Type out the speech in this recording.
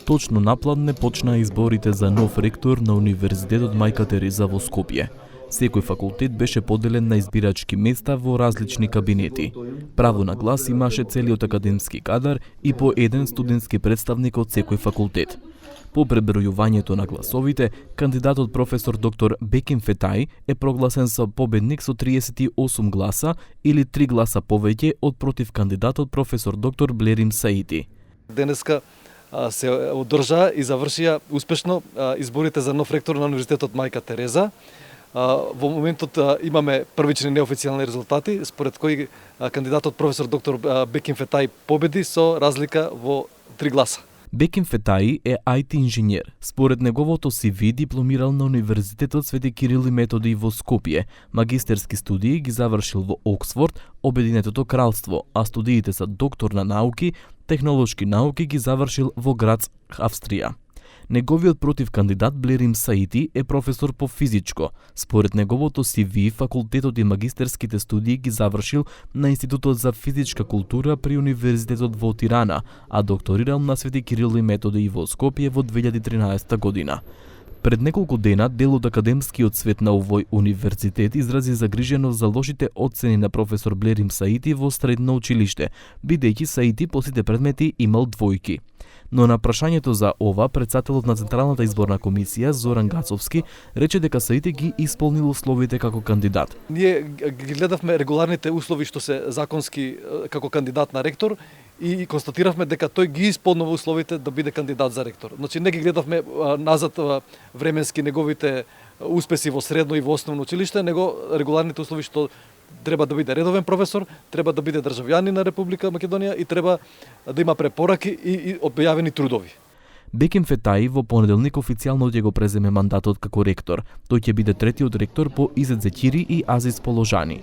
Точно напладне почнаа изборите за нов ректор на Универзитетот Мајка Тереза во Скопје. Секој факултет беше поделен на избирачки места во различни кабинети. Право на глас имаше целиот академски кадар и по еден студентски представник од секој факултет. По пребројувањето на гласовите, кандидатот професор доктор Беким Фетај е прогласен со победник со 38 гласа или 3 гласа повеќе од против кандидатот професор доктор Блерим Саити. Денеска се одржаа и завршија успешно изборите за нов ректор на Универзитетот Мајка Тереза. Во моментот имаме првични неофицијални резултати, според кои кандидатот професор доктор Беким Фетај победи со разлика во 3 гласа. Беким Фетај е IT инженер. Според неговото CV дипломирал на Универзитетот Свети Кирил и Методи во Скопје. Магистерски студии ги завршил во Оксфорд, Обединетото кралство, а студиите за доктор на науки, технолошки науки ги завршил во Грац, Австрија. Неговиот против кандидат Блерим Саити е професор по физичко. Според неговото CV, факултетот и магистерските студии ги завршил на Институтот за физичка култура при Универзитетот во Тирана, а докторирал на Свети Кирил и Методи во Скопје во 2013 година. Пред неколку дена дел од академскиот свет на овој универзитет изрази загриженост за лошите оцени на професор Блерим Саити во средно училиште, бидејќи Саити по сите предмети имал двојки. Но на прашањето за ова, председателот на Централната изборна комисија Зоран Гацовски рече дека Саити ги исполнил условите како кандидат. Ние ги гледавме регуларните услови што се законски како кандидат на ректор и констатиравме дека тој ги исполнува условите да биде кандидат за ректор. Значи не ги гледавме назад временски неговите успеси во средно и во основно училиште, него регуларните услови што треба да биде редовен професор, треба да биде државјанин на Република Македонија и треба да има препораки и објавени трудови. Беким Фетај во понеделник официјално ќе го преземе мандатот како ректор. Тој ќе биде третиот ректор по Изет Зекири и Азис Положани.